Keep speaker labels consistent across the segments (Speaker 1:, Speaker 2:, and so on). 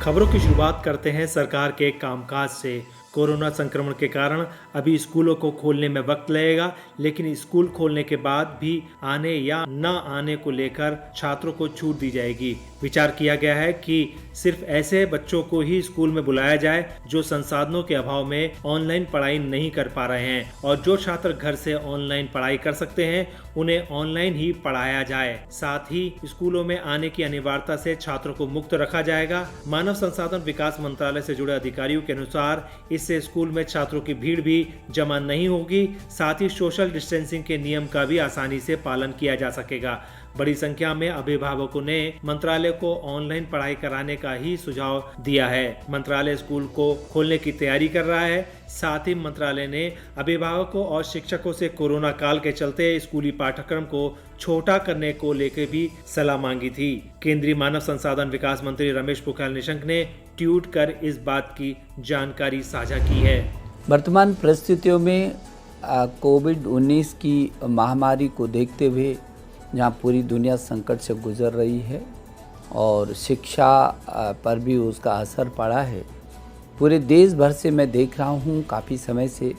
Speaker 1: खबरों की शुरुआत करते हैं सरकार के कामकाज से। कोरोना संक्रमण के कारण अभी स्कूलों को खोलने में वक्त लगेगा, लेकिन स्कूल खोलने के बाद भी आने या न आने को लेकर छात्रों को छूट दी जाएगी। विचार किया गया है कि सिर्फ ऐसे बच्चों को ही स्कूल में बुलाया जाए जो संसाधनों के अभाव में ऑनलाइन पढ़ाई नहीं कर पा रहे हैं, और जो छात्र घर से ऑनलाइन पढ़ाई कर सकते हैं उन्हें ऑनलाइन ही पढ़ाया जाए। साथ ही स्कूलों में आने की अनिवार्यता से छात्रों को मुक्त रखा जाएगा। मानव संसाधन विकास मंत्रालय से जुड़े अधिकारियों के अनुसार इससे स्कूल में छात्रों की भीड़ भी जमा नहीं होगी। साथ ही सोशल डिस्टेंसिंग के नियम का भी आसानी से पालन किया जा सकेगा। बड़ी संख्या में अभिभावकों ने मंत्रालय को ऑनलाइन पढ़ाई कराने का ही सुझाव दिया है। मंत्रालय स्कूल को खोलने की तैयारी कर रहा है। साथ ही मंत्रालय ने अभिभावकों और शिक्षकों से कोरोना काल के चलते स्कूली पाठ्यक्रम को छोटा करने को लेकर भी सलाह मांगी थी। केंद्रीय मानव संसाधन विकास मंत्री रमेश पोखरियाल निशंक ने ट्वीट कर इस बात की जानकारी साझा की है।
Speaker 2: वर्तमान परिस्थितियों में कोविड-19 की महामारी को देखते हुए जहाँ पूरी दुनिया संकट से गुजर रही है और शिक्षा पर भी उसका असर पड़ा है, पूरे देश भर से मैं देख रहा हूँ काफ़ी समय से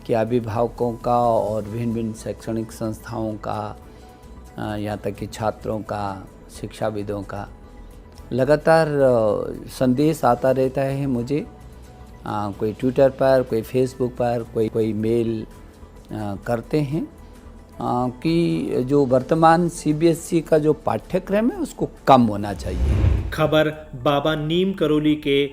Speaker 2: कि अभिभावकों का और भिन्न भिन्न शैक्षणिक संस्थाओं का, यहाँ तक कि छात्रों का, शिक्षाविदों का लगातार संदेश आता रहता है मुझे। कोई ट्विटर पर, कोई फेसबुक पर, कोई मेल करते हैं कि जो वर्तमान सीबीएसई का जो पाठ्यक्रम है उसको कम होना चाहिए।
Speaker 1: खबर बाबा नीम करोली के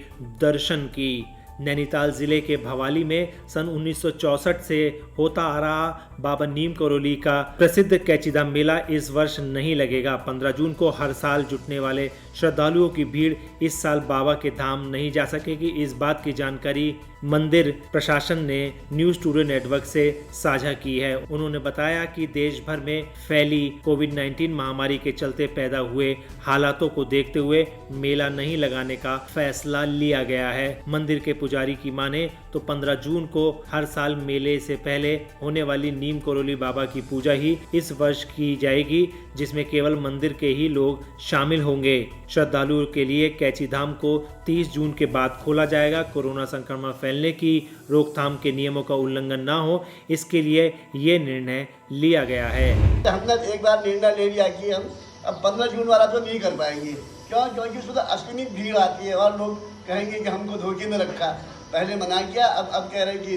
Speaker 1: दर्शन की। नैनीताल जिले के भवाली में सन 1964 से होता आ रहा बाबा नीम करोली का प्रसिद्ध कैचीधाम मेला इस वर्ष नहीं लगेगा। 15 जून को हर साल जुटने वाले श्रद्धालुओं की भीड़ इस साल बाबा के धाम नहीं जा सकेगी। इस बात की जानकारी मंदिर प्रशासन ने न्यूज़ टुडे नेटवर्क से साझा की है। उन्होंने बताया कि देश भर में फैली कोविड-19 महामारी के चलते पैदा हुए हालातों को देखते हुए मेला नहीं लगाने का फैसला लिया गया है। मंदिर के पुजारी की माने तो 15 जून को हर साल मेले से पहले होने वाली नीम करोली बाबा की पूजा ही इस वर्ष की जाएगी, जिसमें केवल मंदिर के ही लोग शामिल होंगे। श्रद्धालुओं के लिए कैचीधाम को 30 जून के बाद खोला जाएगा। कोरोना संक्रमण फैलने की रोकथाम के नियमों का उल्लंघन न हो, इसके लिए ये निर्णय लिया गया है।
Speaker 3: हमने एक बार निर्णय ले लिया कि हम अब 15 जून वाला तो नहीं कर पाएंगे। क्यों? क्योंकि उसमें असीमित भीड़ आती है और लोग कहेंगे कि हमको धोखे में रखा। पहले मना किया, अब कह रहे हैं कि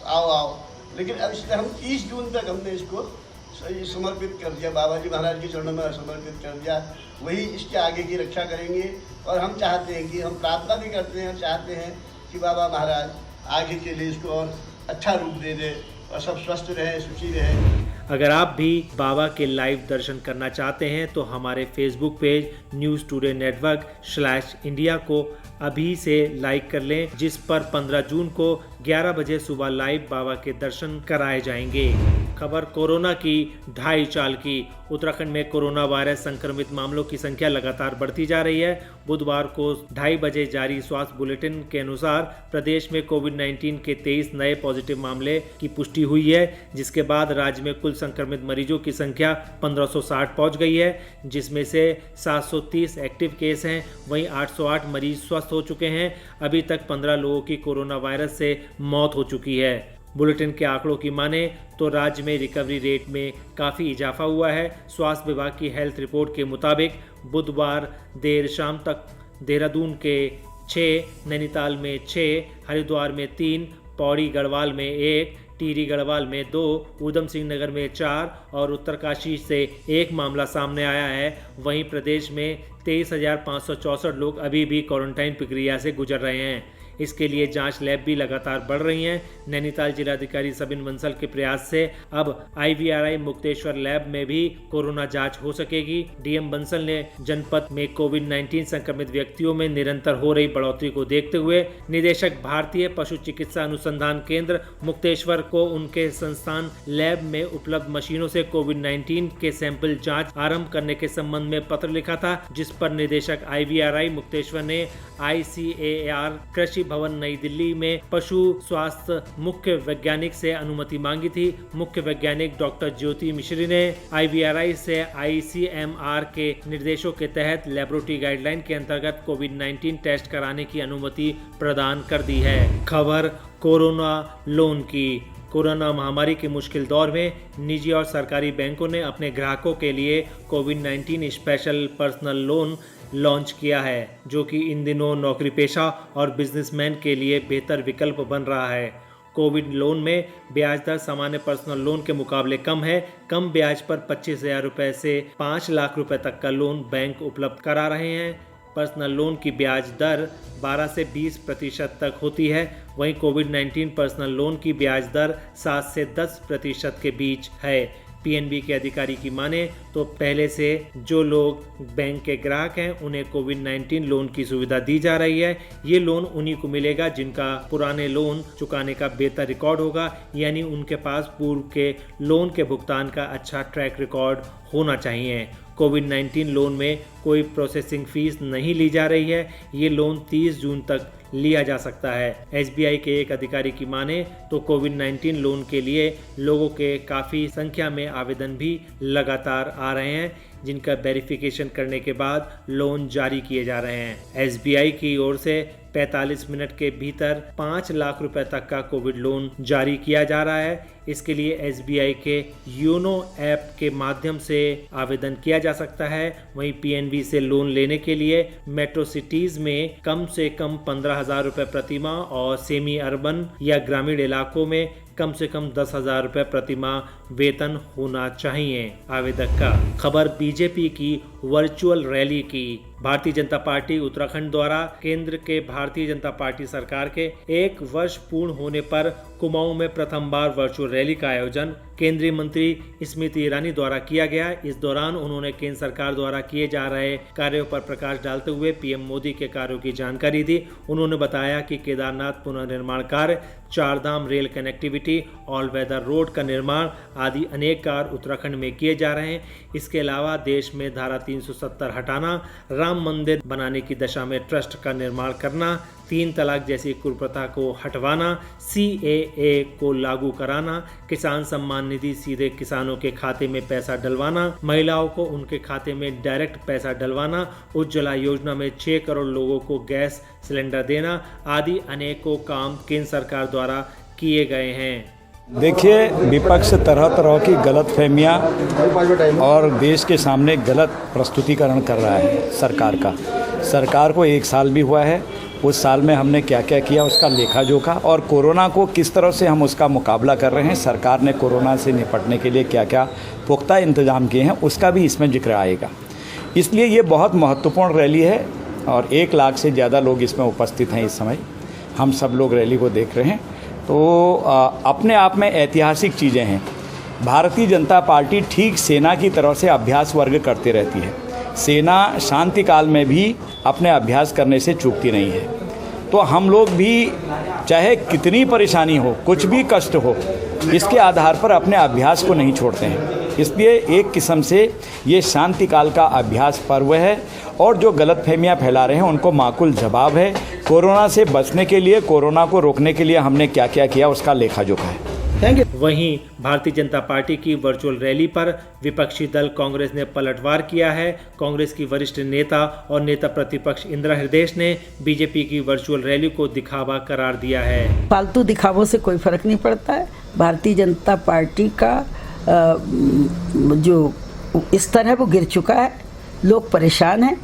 Speaker 3: आओ। लेकिन अब इसलिए हम 30 जून तक हमने इसको समर्पित कर दिया, बाबा जी महाराज के चरणों में समर्पित कर दिया। वही इसके आगे की रक्षा करेंगे। और हम चाहते हैं कि हम प्रार्थना भी करते हैं, चाहते हैं कि बाबा महाराज आगे के लिए इसको और अच्छा रूप दे दे और सब स्वस्थ रहे, सुखी रहे।
Speaker 1: अगर आप भी बाबा के लाइव दर्शन करना चाहते हैं तो हमारे फेसबुक पेज न्यूज़ टुडे नेटवर्क/इंडिया को अभी से लाइक कर लें, जिस पर 15 जून को 11 बजे सुबह लाइव बाबा के दर्शन कराए जाएंगे। खबर कोरोना की ढाई चाल की। उत्तराखंड में कोरोना वायरस संक्रमित मामलों की संख्या लगातार बढ़ती जा रही है। बुधवार को 2:30 बजे जारी स्वास्थ्य बुलेटिन के अनुसार प्रदेश में कोविड-19 के 23 नए पॉजिटिव मामले की पुष्टि हुई है, जिसके बाद राज्य में कुल संक्रमित मरीजों की संख्या 1560 पहुंच गई है, जिसमें से 730 एक्टिव केस हैं। वहीं 808 मरीज स्वस्थ हो चुके हैं। अभी तक 15 लोगों की कोरोना वायरस से मौत हो चुकी है। बुलेटिन के आंकड़ों की माने तो राज्य में रिकवरी रेट में काफ़ी इजाफा हुआ है। स्वास्थ्य विभाग की हेल्थ रिपोर्ट के मुताबिक बुधवार देर शाम तक देहरादून के 6, नैनीताल में 6, हरिद्वार में 3, पौड़ी गढ़वाल में 1, टिहरी गढ़वाल में 2, ऊधम सिंह नगर में 4 और उत्तरकाशी से 1 मामला सामने आया है। वहीं प्रदेश में 23,564 लोग अभी भी क्वारंटाइन प्रक्रिया से गुजर रहे हैं। इसके लिए जांच लैब भी लगातार बढ़ रही हैं। नैनीताल जिलाधिकारी सबिन बंसल के प्रयास से अब IVRI मुक्तेश्वर लैब में भी कोरोना जांच हो सकेगी। DM बंसल ने जनपद में कोविड-19 संक्रमित व्यक्तियों में निरंतर हो रही बढ़ोतरी को देखते हुए निदेशक भारतीय पशु चिकित्सा अनुसंधान केंद्र मुक्तेश्वर को उनके संस्थान लैब में उपलब्ध मशीनों से कोविड-19 के सैंपल जांच आरंभ करने के संबंध में पत्र लिखा था, जिस पर निदेशक IVRI मुक्तेश्वर ने ICAR कृषि भवन नई दिल्ली में पशु स्वास्थ्य मुख्य वैज्ञानिक से अनुमति मांगी थी। मुख्य वैज्ञानिक डॉक्टर ज्योति मिश्री ने IVRI से ICMR के निर्देशों के तहत लेबोरेटरी गाइडलाइन के अंतर्गत कोविड-19 टेस्ट कराने की अनुमति प्रदान कर दी है। खबर कोरोना लोन की। कोरोना महामारी के मुश्किल दौर में निजी और सरकारी बैंकों ने अपने ग्राहकों के लिए कोविड-19 स्पेशल पर्सनल लोन लॉन्च किया है, जो कि इन दिनों नौकरी पेशा और बिजनेसमैन के लिए बेहतर विकल्प बन रहा है। कोविड लोन में ब्याज दर सामान्य पर्सनल लोन के मुकाबले कम है। कम ब्याज पर 25,000 रुपये से 5 लाख रुपए तक का लोन बैंक उपलब्ध करा रहे हैं। पर्सनल लोन की ब्याज दर 12 से 20% तक होती है। वहीं कोविड-19 पर्सनल लोन की ब्याज दर 7 से 10% के बीच है। PNB के अधिकारी की माने तो पहले से जो लोग बैंक के ग्राहक हैं उन्हें कोविड-19 लोन की सुविधा दी जा रही है। ये लोन उन्हीं को मिलेगा जिनका पुराने लोन चुकाने का बेहतर रिकॉर्ड होगा, यानी उनके पास पूर्व के लोन के भुगतान का अच्छा ट्रैक रिकॉर्ड होना चाहिए। कोविड-19 लोन में कोई प्रोसेसिंग फीस नहीं ली जा रही है। ये लोन 30 जून तक लिया जा सकता है। SBI के एक अधिकारी की माने तो कोविड-19 लोन के लिए लोगों के काफ़ी संख्या में आवेदन भी लगातार आ रहे हैं, जिनका वेरिफिकेशन करने के बाद लोन जारी किए जा रहे हैं। SBI की ओर से 45 मिनट के भीतर 5 लाख रुपए तक का कोविड लोन जारी किया जा रहा है। इसके लिए SBI के योनो ऐप के माध्यम से आवेदन किया जा सकता है। वहीं PNB से लोन लेने के लिए मेट्रो सिटीज में कम से कम 15,000 रुपये प्रति माह और सेमी अर्बन या ग्रामीण इलाकों में कम से कम 10,000 रुपये प्रति माह वेतन होना चाहिए आवेदक का। खबर बीजेपी की वर्चुअल रैली की। भारतीय जनता पार्टी उत्तराखंड द्वारा केंद्र के भारतीय जनता पार्टी सरकार के 1 वर्ष पूर्ण होने पर कुमाऊं में प्रथम बार वर्चुअल रैली का आयोजन केंद्रीय मंत्री स्मृति ईरानी द्वारा किया गया। इस दौरान उन्होंने केंद्र सरकार द्वारा किए जा रहे कार्यों पर प्रकाश डालते हुए PM मोदी के कार्यों की जानकारी दी। उन्होंने बताया कि केदारनाथ पुनर्निर्माण कार्य, 4 धाम rail connectivity, all weather road का निर्माण आदि अनेक कार्य उत्तराखंड में किए जा रहे हैं। इसके अलावा देश में धारा 370 हटाना, राम मंदिर बनाने की दशा में ट्रस्ट का निर्माण करना, 3 तलाक जैसी कुप्रथा को हटवाना, CAA को लागू कराना, किसान सम्मान निधि सीधे किसानों के खाते में पैसा डलवाना, महिलाओं को उनके खाते में डायरेक्ट पैसा डलवाना, उज्ज्वला योजना में 6 करोड़ लोगों को गैस सिलेंडर देना आदि अनेकों काम केंद्र सरकार द्वारा किए गए हैं।
Speaker 4: देखिए, विपक्ष तरह तरह की गलतफहमियां और देश के सामने गलत प्रस्तुतिकरण कर रहा है सरकार का। सरकार को 1 साल भी हुआ है। उस साल में हमने क्या क्या किया उसका लेखा जोखा, और कोरोना को किस तरह से हम उसका मुकाबला कर रहे हैं, सरकार ने कोरोना से निपटने के लिए क्या क्या पुख्ता इंतजाम किए हैं, उसका भी इसमें जिक्र आएगा। इसलिए ये बहुत महत्वपूर्ण रैली है और 1 लाख से ज़्यादा लोग इसमें उपस्थित हैं। इस समय हम सब लोग रैली को देख रहे हैं, तो अपने आप में ऐतिहासिक चीज़ें हैं। भारतीय जनता पार्टी ठीक सेना की तरह से अभ्यास वर्ग करती रहती है। सेना शांति काल में भी अपने अभ्यास करने से चूकती नहीं है। तो हम लोग भी चाहे कितनी परेशानी हो, कुछ भी कष्ट हो, इसके आधार पर अपने अभ्यास को नहीं छोड़ते हैं। इसलिए एक किस्म से ये शांति काल का अभ्यास पर्व है, और जो गलतफहमियां फैला रहे हैं उनको माकूल जवाब है। कोरोना से बचने के लिए, कोरोना को रोकने के लिए हमने क्या क्या किया उसका लेखा जोखा है।
Speaker 1: वहीं भारतीय जनता पार्टी की वर्चुअल रैली पर विपक्षी दल कांग्रेस ने पलटवार किया है। कांग्रेस की वरिष्ठ नेता और नेता प्रतिपक्ष इंदिरा हृदयेश ने बीजेपी की वर्चुअल रैली को दिखावा करार दिया है।
Speaker 5: फालतू दिखावों से कोई फर्क नहीं पड़ता है। भारतीय जनता पार्टी का जो स्तर है वो गिर चुका है। लोग परेशान हैं,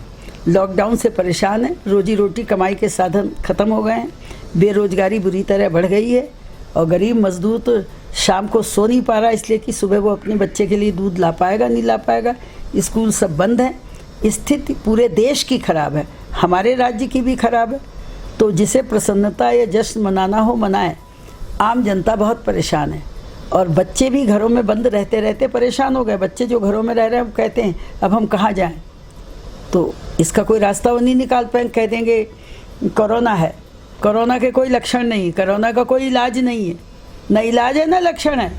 Speaker 5: लॉकडाउन से परेशान हैं, रोजी रोटी कमाई के साधन खत्म हो गए हैं, बेरोजगारी बुरी तरह बढ़ गई है, और गरीब मजदूर तो शाम को सो नहीं पा रहा, इसलिए कि सुबह वो अपने बच्चे के लिए दूध ला पाएगा नहीं ला पाएगा। स्कूल सब बंद हैं। स्थिति पूरे देश की खराब है, हमारे राज्य की भी खराब है। तो जिसे प्रसन्नता या जश्न मनाना हो मनाए। आम जनता बहुत परेशान है, और बच्चे भी घरों में बंद रहते रहते परेशान हो गए। बच्चे जो घरों में रह रहे हैं वो कहते हैं अब हम कहाँ जाएं। तो इसका कोई रास्ता वो नहीं निकाल पाए। कह देंगे कोरोना है, कोरोना के कोई लक्षण नहीं, कोरोना का कोई इलाज नहीं है। न इलाज है न लक्षण है।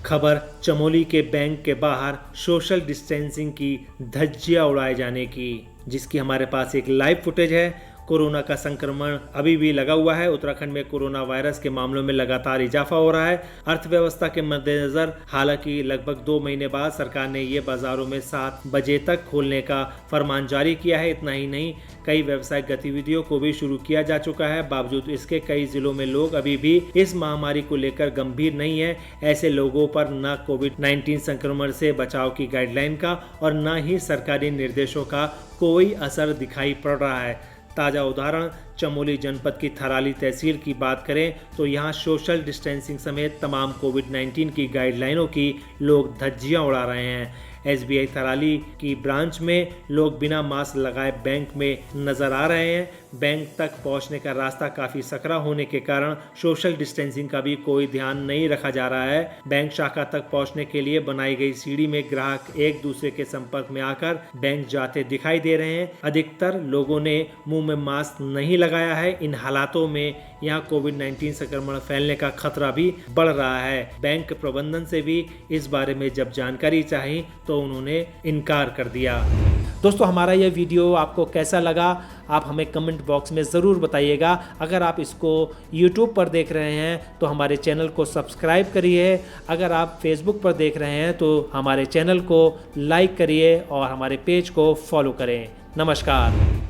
Speaker 1: खबर चमोली के बैंक के बाहर सोशल डिस्टेंसिंग की धज्जियां उड़ाए जाने की, जिसकी हमारे पास एक लाइव फुटेज है। कोरोना का संक्रमण अभी भी लगा हुआ है। उत्तराखंड में कोरोना वायरस के मामलों में लगातार इजाफा हो रहा है। अर्थव्यवस्था के मद्देनजर हालांकि लगभग 2 महीने बाद सरकार ने ये बाजारों में 7 बजे तक खोलने का फरमान जारी किया है। इतना ही नहीं, कई व्यावसायिक गतिविधियों को भी शुरू किया जा चुका है। बावजूद इसके कई जिलों में लोग अभी भी इस महामारी को लेकर गंभीर नहीं है। ऐसे लोगों पर न कोविड-19 संक्रमण से बचाव की गाइडलाइन का और न ही सरकारी निर्देशों का कोई असर दिखाई पड़ रहा है। ताज़ा उदाहरण चमोली जनपद की थराली तहसील की बात करें तो यहाँ सोशल डिस्टेंसिंग समेत तमाम कोविड-19 की गाइडलाइनों की लोग धज्जियां उड़ा रहे हैं। SBI थराली की ब्रांच में लोग बिना मास्क लगाए बैंक में नजर आ रहे हैं। बैंक तक पहुंचने का रास्ता काफ़ी सकरा होने के कारण सोशल डिस्टेंसिंग का भी कोई ध्यान नहीं रखा जा रहा है। बैंक शाखा तक पहुंचने के लिए बनाई गई सीढ़ी में ग्राहक एक दूसरे के संपर्क में आकर बैंक जाते दिखाई दे रहे हैं। अधिकतर लोगों ने मुंह में मास्क नहीं लगाया है। इन हालातों में यहाँ कोविड-19 संक्रमण फैलने का खतरा भी बढ़ रहा है। बैंक प्रबंधन से भी इस बारे में जब जानकारी चाही तो उन्होंने इनकार कर दिया। दोस्तों, हमारा यह वीडियो आपको कैसा लगा आप हमें कमेंट बॉक्स में ज़रूर बताइएगा। अगर आप इसको YouTube पर देख रहे हैं तो हमारे चैनल को सब्सक्राइब करिए। अगर आप Facebook पर देख रहे हैं तो हमारे चैनल को लाइक करिए और हमारे पेज को फॉलो करें। नमस्कार।